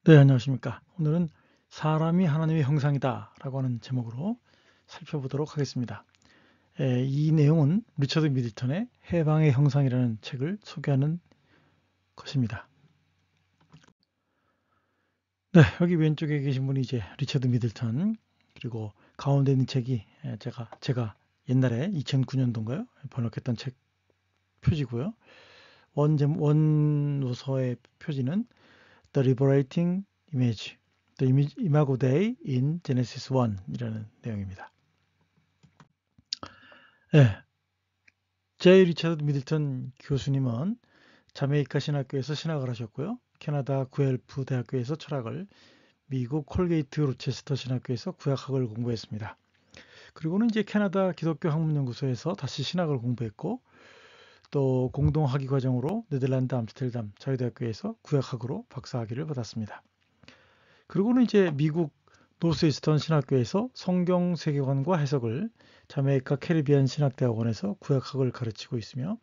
네, 안녕하십니까. 오늘은 사람이 하나님의 형상이다 라고 하는 제목으로 살펴보도록 하겠습니다. 이 내용은 리처드 미들턴의 해방의 형상이라는 책을 소개하는 것입니다. 네, 여기 왼쪽에 계신 분이 이제 리처드 미들턴, 그리고 가운데 있는 책이 제가 옛날에 2009년도인가요? 번역했던 책 표지고요. 원노서의 표지는 The Liberating Image, The Imago Dei in Genesis 1이라는 내용입니다. 네, J. 리처드 미들턴 교수님은 자메이카 신학교에서 신학을 하셨고요. 캐나다 구엘프 대학교에서 철학을, 미국 콜게이트 로체스터 신학교에서 구약학을 공부했습니다. 그리고는 이제 캐나다 기독교 학문연구소에서 다시 신학을 공부했고, 또 공동학위 과정으로 네덜란드 암스테르담 자유대학교에서 구약학으로 박사학위를 받았습니다. 그리고는 이제 미국 노스이스턴 신학교에서 성경 세계관과 해석을, 자메이카 캐리비안 신학대학원에서 구약학을 가르치고 있으며,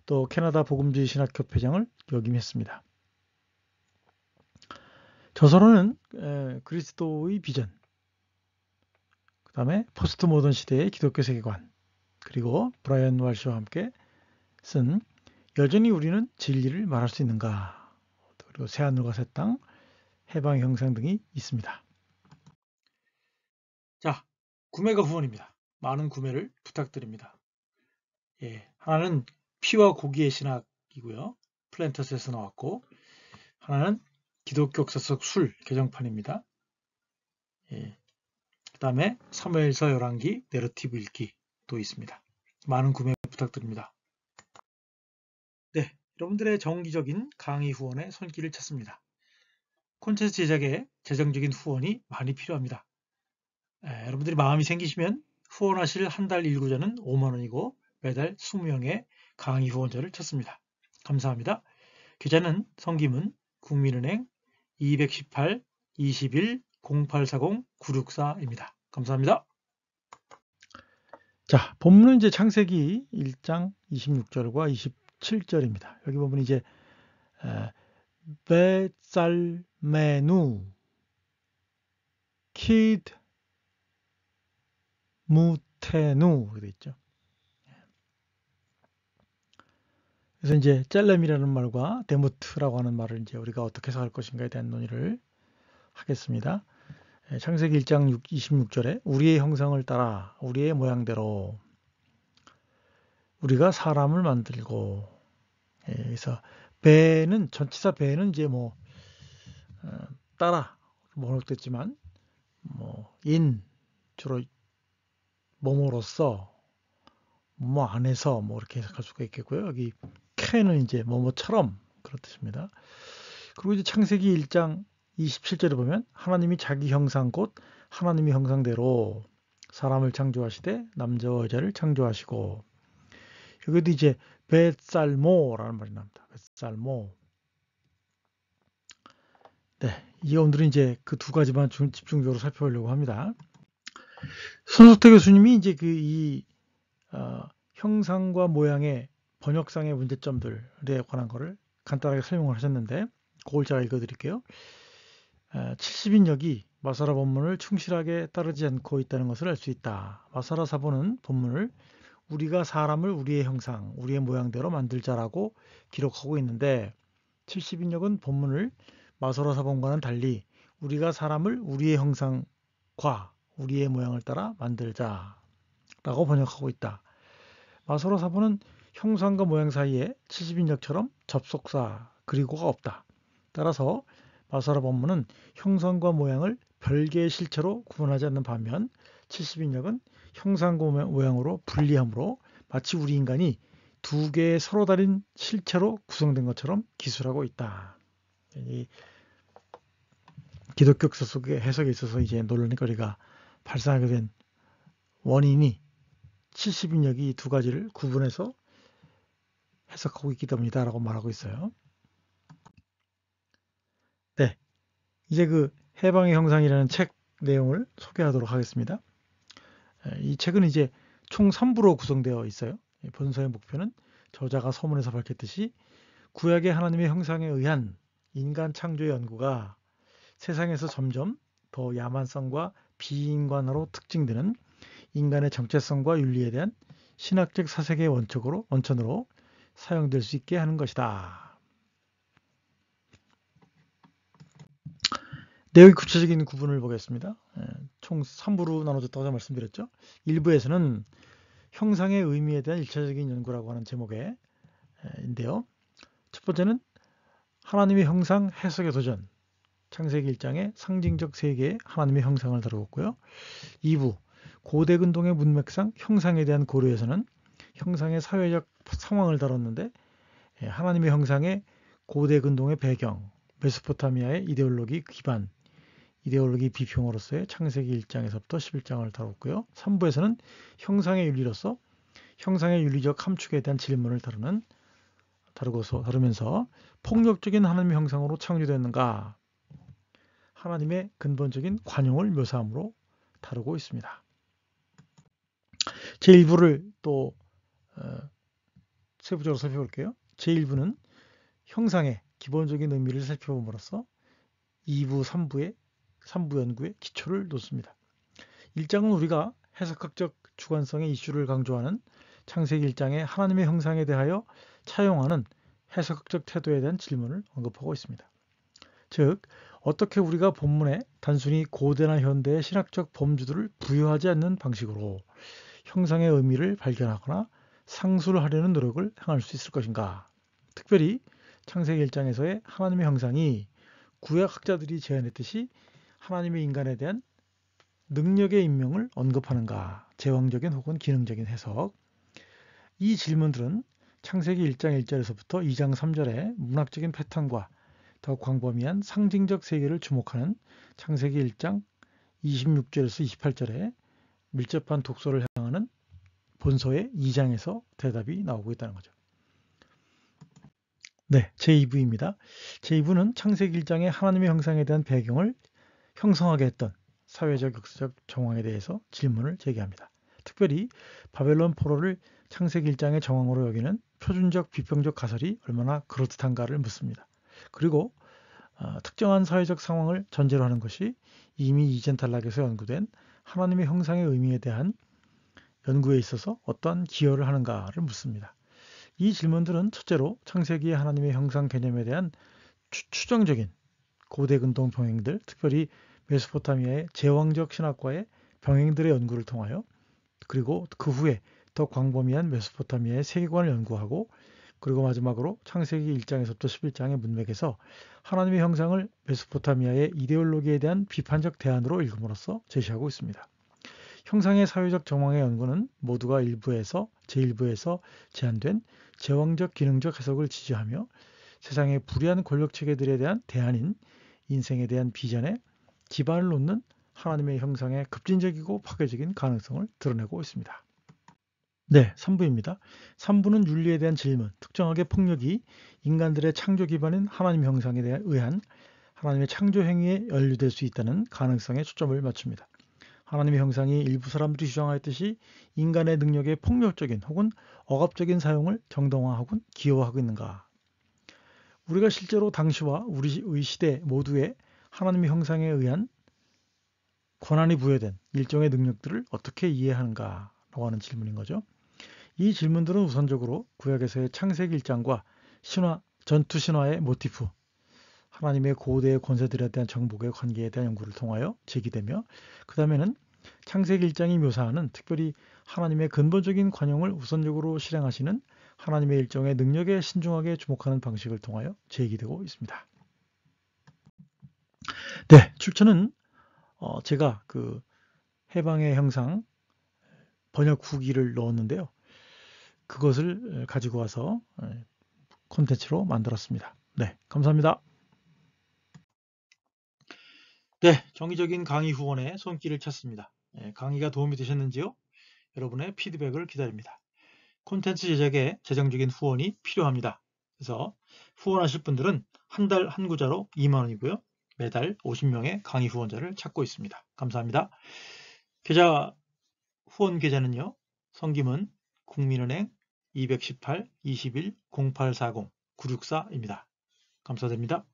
또 캐나다 복음주의 신학협회장을 역임했습니다. 저서로는 그리스도의 비전, 그 다음에 포스트 모던 시대의 기독교 세계관, 그리고 브라이언 왈시와 함께 쓴 여전히 우리는 진리를 말할 수 있는가, 그리고 새하늘과 새 땅, 해방의 형상 등이 있습니다. 자, 구매가 후원입니다. 많은 구매를 부탁드립니다. 하나는 피와 고기의 신학이고요. 플랜터스에서 나왔고, 하나는 기독교 역사 속 술 개정판입니다. 그 다음에 사무엘서 열왕기 내러티브 읽기도 있습니다. 많은 구매 부탁드립니다. 네, 여러분들의 정기적인 강의 후원에 손길을 찾습니다. 콘텐츠 제작에 재정적인 후원이 많이 필요합니다. 여러분들이 마음이 생기시면 후원하실 한 달 일구자는 5만원이고 매달 20명의 강의 후원자를 찾습니다. 감사합니다. 계좌는 성김은 국민은행 218 21 0840 964입니다. 감사합니다. 자, 본문은 이제 창세기 1장 26절과 27절입니다. 여기 보면 이제 베살메누 키드 무테누 이렇게 돼 있죠. 그래서 이제 짤렘이라는 말과 데무트라고 하는 말을 이제 우리가 어떻게 해석할 것인가에 대한 논의를 하겠습니다. 창세기 1장 26절에 우리의 형상을 따라 우리의 모양대로 우리가 사람을 만들고, 그래서 배는 전치사 배는 이제 뭐 따라 번역됐지만 인 주로 뭐뭐로서 뭐뭐 안에서 뭐 이렇게 해석할 수가 있겠고요. 여기 캐는 이제 뭐뭐처럼 그런 뜻입니다. 그리고 이제 창세기 1장 27절에 보면 하나님이 자기 형상 곧 하나님의 형상대로 사람을 창조하시되 남자와 여자를 창조하시고, 여기도 이제 벳살모라는 말이 나옵니다. 벳살모. 네, 이 오늘은 이제 그 두 가지만 집중적으로 살펴보려고 합니다. 손석태 교수님이 이제 이 형상과 모양의 번역상의 문제점들에 관한 거를 간단하게 설명을 하셨는데, 그걸 제가 읽어드릴게요. 70인역이 마사라 본문을 충실하게 따르지 않고 있다는 것을 알 수 있다. 마사라 사본은 본문을 우리가 사람을 우리의 형상, 우리의 모양대로 만들자라고 기록하고 있는데, 70인역은 본문을 마사라 사본과는 달리 우리가 사람을 우리의 형상과 우리의 모양을 따라 만들자라고 번역하고 있다. 마사라 사본은 형상과 모양 사이에 70인역처럼 접속사 그리고가 없다. 따라서 마사라 본문은 형상과 모양을 별개의 실체로 구분하지 않는 반면 70인역은 형상과 모양으로 분리하므로 마치 우리 인간이 두 개의 서로 다른 실체로 구성된 것처럼 기술하고 있다. 이 기독교 역사 속의 해석에 있어서 이제 논란거리가 발생하게 된 원인이 70인역이 이 두 가지를 구분해서 해석하고 있기 때문이다라고 말하고 있어요. 네, 이제 그 해방의 형상이라는 책 내용을 소개하도록 하겠습니다. 이 책은 이제 총 3부로 구성되어 있어요. 본서의 목표는 저자가 서문에서 밝혔듯이 구약의 하나님의 형상에 의한 인간 창조 연구가 세상에서 점점 더 야만성과 비인간으로 특징되는 인간의 정체성과 윤리에 대한 신학적 사색의 원천으로 사용될 수 있게 하는 것이다. 내용의 구체적인 구분을 보겠습니다. 총 3부로 나눠졌다고 말씀드렸죠. 1부에서는 형상의 의미에 대한 1차적인 연구라고 하는 제목의 인데요. 첫 번째는 하나님의 형상 해석의 도전, 창세기 1장의 상징적 세계의 하나님의 형상을 다루었고요. 2부, 고대 근동의 문맥상 형상에 대한 고려에서는 형상의 사회적 상황을 다뤘는데 하나님의 형상의 고대 근동의 배경, 메소포타미아의 이데올로기 기반, 이데올로기 비평으로서의 창세기 1장에서부터 11장을 다뤘고요. 3부에서는 형상의 윤리로서 형상의 윤리적 함축에 대한 질문을 다루면서 폭력적인 하나님의 형상으로 창조되었는가, 하나님의 근본적인 관용을 묘사함으로 다루고 있습니다. 제1부를 또 세부적으로 살펴볼게요. 제1부는 형상의 기본적인 의미를 살펴봄으로써 2부, 3부 연구의 기초를 놓습니다. 1장은 우리가 해석학적 주관성의 이슈를 강조하는 창세기 1장의 하나님의 형상에 대하여 차용하는 해석학적 태도에 대한 질문을 언급하고 있습니다. 즉, 어떻게 우리가 본문에 단순히 고대나 현대의 신학적 범주들을 부여하지 않는 방식으로 형상의 의미를 발견하거나 상수를 하려는 노력을 행할 수 있을 것인가. 특별히 창세기 1장에서의 하나님의 형상이 구약 학자들이 제안했듯이 하나님의 인간에 대한 능력의 임명을 언급하는가. 제왕적인 혹은 기능적인 해석. 이 질문들은 창세기 1장 1절에서부터 2장 3절의 문학적인 패턴과 더 광범위한 상징적 세계를 주목하는 창세기 1장 26절에서 28절의 밀접한 독서를 향하는 본서의 2장에서 대답이 나오고 있다는 거죠. 네, 제2부입니다. 제2부는 창세기 1장의 하나님의 형상에 대한 배경을 형성하게 했던 사회적 역사적 정황에 대해서 질문을 제기합니다. 특별히 바벨론 포로를 창세기 1장의 정황으로 여기는 표준적 비평적 가설이 얼마나 그럴듯한가를 묻습니다. 그리고 특정한 사회적 상황을 전제로 하는 것이 이미 이전 단락에서 연구된 하나님의 형상의 의미에 대한 연구에 있어서 어떠한 기여를 하는가를 묻습니다. 이 질문들은 첫째로 창세기의 하나님의 형상 개념에 대한 추정적인 고대 근동 병행들, 특별히 메소포타미아의 제왕적 신학과의 병행들의 연구를 통하여, 그리고 그 후에 더 광범위한 메소포타미아의 세계관을 연구하고, 그리고 마지막으로 창세기 1장에서부터 11장의 문맥에서 하나님의 형상을 메소포타미아의 이데올로기에 대한 비판적 대안으로 읽음으로써 제시하고 있습니다. 형상의 사회적 정황의 연구는 모두가 제1부에서 제안된 제왕적 기능적 해석을 지지하며 세상의 불의한 권력 체계들에 대한 대안인 인생에 대한 비전에 기반을 놓는 하나님의 형상의 급진적이고 파괴적인 가능성을 드러내고 있습니다. 네, 3부입니다. 3부는 윤리에 대한 질문, 특정하게 폭력이 인간들의 창조 기반인 하나님 형상에 의한 하나님의 창조 행위에 연루될 수 있다는 가능성에 초점을 맞춥니다. 하나님의 형상이 일부 사람들이 주장하였듯이 인간의 능력의 폭력적인 혹은 억압적인 사용을 정당화하고 기여하고 있는가? 우리가 실제로 당시와 우리의 시대 모두에 하나님의 형상에 의한 권한이 부여된 일종의 능력들을 어떻게 이해하는가라고 하는 질문인 거죠. 이 질문들은 우선적으로 구약에서의 창세기 1장과 전투 신화의 모티프, 하나님의 고대의 권세들에 대한 정복의 관계에 대한 연구를 통하여 제기되며, 그 다음에는 창세기 1장이 묘사하는 특별히 하나님의 근본적인 관용을 우선적으로 실행하시는 하나님의 일정의 능력에 신중하게 주목하는 방식을 통하여 제기되고 있습니다. 네, 출처는 제가 그 해방의 형상 번역 후기를 넣었는데요. 그것을 가지고 와서 콘텐츠로 만들었습니다. 네, 감사합니다. 네, 정기적인 강의 후원의 손길을 찾습니다. 강의가 도움이 되셨는지요? 여러분의 피드백을 기다립니다. 콘텐츠 제작에 재정적인 후원이 필요합니다. 그래서 후원하실 분들은 한 달 한 구자로 2만 원이고요. 매달 50명의 강의 후원자를 찾고 있습니다. 감사합니다. 후원 계좌는요. 성김은 국민은행 218-21-0840-964입니다. 감사드립니다.